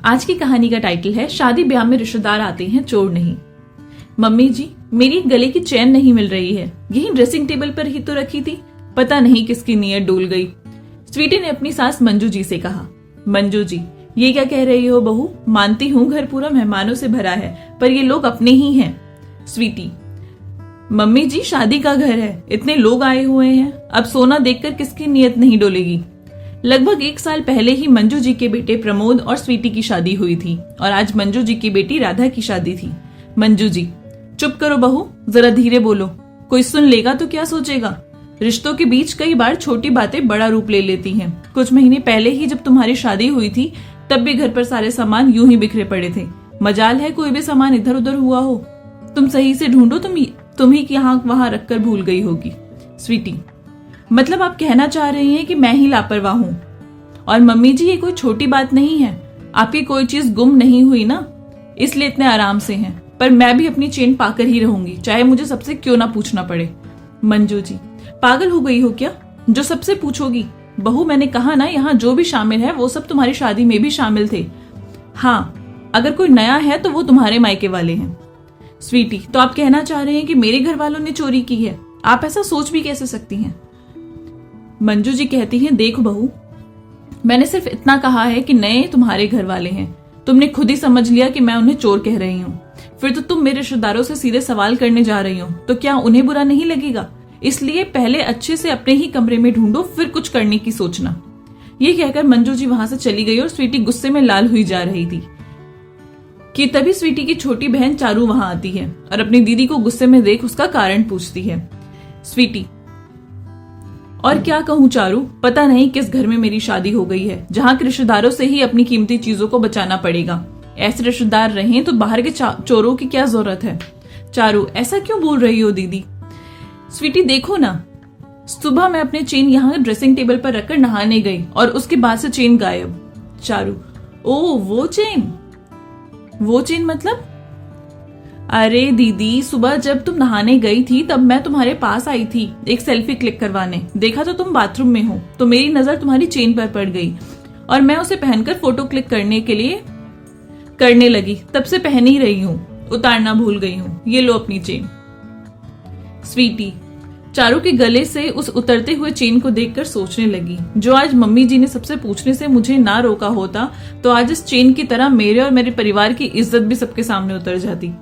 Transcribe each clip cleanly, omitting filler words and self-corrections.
आज की कहानी का टाइटल है शादी ब्याह में रिश्तेदार आते हैं चोर नहीं। मम्मी जी, मेरी गले की चैन नहीं मिल रही है, यही ड्रेसिंग टेबल पर ही तो रखी थी, पता नहीं किसकी नीयत डोल गई। स्वीटी ने अपनी सास मंजू जी से कहा। मंजू जी, ये क्या कह रही हो बहू? मानती हूँ घर पूरा मेहमानों से भरा है, पर ये लोग अपने ही हैं। स्वीटी, मम्मी जी शादी का घर है, इतने लोग आए हुए हैं, अब सोना देखकर किसकी नीयत नहीं डोलेगी। लगभग 1 साल पहले ही मंजू जी के बेटे प्रमोद और स्वीटी की शादी हुई थी और आज मंजू जी की बेटी राधा की शादी थी। मंजू जी, चुप करो बहू, जरा धीरे बोलो, कोई सुन लेगा तो क्या सोचेगा। रिश्तों के बीच कई बार छोटी बातें बड़ा रूप ले लेती हैं। कुछ महीने पहले ही जब तुम्हारी शादी हुई थी तब भी घर पर सारे सामान यूं ही बिखरे पड़े थे। मजाल है कोई भी सामान इधर उधर हुआ हो। तुम सही से ढूंढो, तुम ही यहाँ वहां रखकर भूल गई होगी। स्वीटी, मतलब आप कहना चाह रही हैं कि मैं ही लापरवाह हूं? और मम्मी जी, ये कोई छोटी बात नहीं है, आपकी कोई चीज गुम नहीं हुई ना, इसलिए इतने आराम से हैं। पर मैं भी अपनी चेन पाकर ही रहूंगी, चाहे मुझे सबसे क्यों ना पूछना पड़े। मंजू जी, पागल हो गई हो क्या जो सबसे पूछोगी? बहू, मैंने कहा ना, यहाँ जो भी शामिल है वो सब तुम्हारी शादी में भी शामिल थे। हाँ, अगर कोई नया है तो वो तुम्हारे मायके वाले हैं। स्वीटी, तो आप कहना चाह रहे हैं कि मेरे घर वालों ने चोरी की है? आप ऐसा सोच भी कैसे सकती हैं? मंजू जी कहती हैं, देखो बहू, मैंने सिर्फ इतना कहा है कि नए तुम्हारे घर वाले हैं, तुमने खुद ही समझ लिया कि मैं उन्हें चोर कह रही हूँ। फिर तो तुम मेरे रिश्तेदारों से सीधे सवाल करने जा रही हो, तो क्या उन्हें बुरा नहीं लगेगा? इसलिए पहले अच्छे से अपने ही कमरे में ढूंढो, फिर कुछ करने की सोचना। ये कहकर मंजू जी वहां से चली गई और स्वीटी गुस्से में लाल हुई जा रही थी कि तभी स्वीटी की छोटी बहन चारू वहां आती है और अपनी दीदी को गुस्से में देख उसका कारण पूछती है। स्वीटी, और क्या कहूँ चारू, पता नहीं किस घर में मेरी शादी हो गई है जहाँ के रिश्तेदारों से ही अपनी कीमती चीजों को बचाना पड़ेगा। ऐसे रिश्तेदार रहें तो बाहर के चोरों की क्या जरूरत है। चारू, ऐसा क्यों बोल रही हो दीदी? स्वीटी, देखो ना, सुबह मैं अपने चेन यहाँ ड्रेसिंग टेबल पर रखकर नहाने गई और उसके बाद से चेन गायब। चारू, ओ वो चेन मतलब? अरे दीदी, सुबह जब तुम नहाने गई थी तब मैं तुम्हारे पास आई थी एक सेल्फी क्लिक करवाने, देखा तो तुम बाथरूम में हो, तो मेरी नजर तुम्हारी चेन पर पड़ गई और मैं उसे पहनकर फोटो क्लिक करने लगी। तब से पहन ही रही हूँ, उतारना भूल गई हूँ, ये लो अपनी चेन। स्वीटी चारू के गले से उस उतरते हुए चेन को देखकर सोचने लगी, जो आज मम्मी जी ने सबसे पूछने से मुझे ना रोका होता तो आज इस चेन की तरह मेरे और मेरे परिवार की इज्जत भी सबके सामने उतर जाती।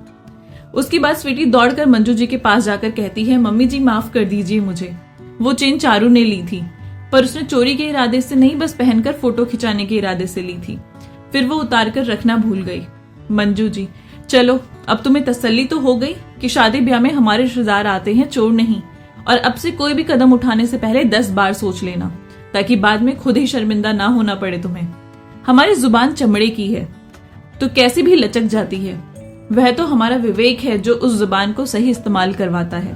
उसके बाद स्वीटी दौड़कर मंजू जी के पास जाकर कहती है, मम्मी जी माफ कर दीजिए मुझे, वो चेन चारू ने ली थी, पर उसने चोरी के इरादे से नहीं, बस पहनकर फोटो खिंचाने के इरादे से ली थी, फिर वो उतार कर रखना भूल गई। मंजू जी, चलो अब तुम्हें तसल्ली तो हो गई कि शादी ब्याह में हमारे रिश्तेदार आते हैं चोर नहीं, और अब से कोई भी कदम उठाने से पहले 10 बार सोच लेना, ताकि बाद में खुद ही शर्मिंदा ना होना पड़े तुम्हें। हमारी जुबान चमड़े की है तो कैसी भी लचक जाती है, वह तो हमारा विवेक है जो उस जुबान को सही इस्तेमाल करवाता है।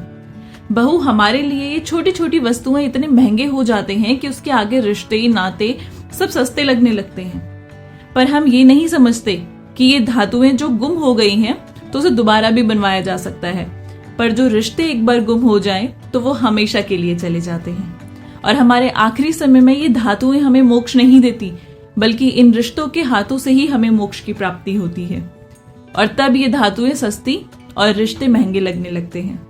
बहू, हमारे लिए ये छोटी छोटी वस्तुएं इतने महंगे हो जाते हैं कि उसके आगे रिश्ते नाते सब सस्ते लगने लगते हैं, पर हम ये नहीं समझते कि ये धातुएं जो गुम हो गई हैं तो उसे दोबारा भी बनवाया जा सकता है, पर जो रिश्ते एक बार गुम हो जाएं तो वो हमेशा के लिए चले जाते हैं। और हमारे आखिरी समय में ये धातुएं हमें मोक्ष नहीं देती, बल्कि इन रिश्तों के हाथों से ही हमें मोक्ष की प्राप्ति होती है, और तब ये धातुएं सस्ती और रिश्ते महंगे लगने लगते हैं।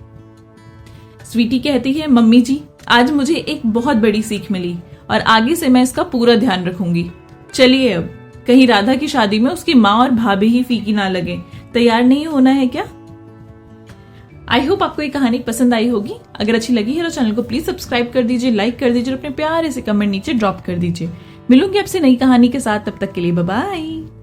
स्वीटी कहती है, मम्मी जी, आज मुझे एक बहुत बड़ी सीख मिली और आगे से मैं इसका पूरा ध्यान रखूंगी। चलिए अब, कहीं राधा की शादी में उसकी माँ और भाभी ही फीकी ना लगे। तैयार नहीं होना है क्या? आई होप आपको ये कहानी पसंद आई होगी। अगर अच्छी लगी है तो चैनल को प्लीज सब्सक्राइब कर दीजिए, लाइक कर दीजिए और अपने प्यारे से कमेंट नीचे ड्रॉप कर दीजिए। मिलूंगी आपसे नई कहानी के साथ, तब तक के लिए बाय बाय।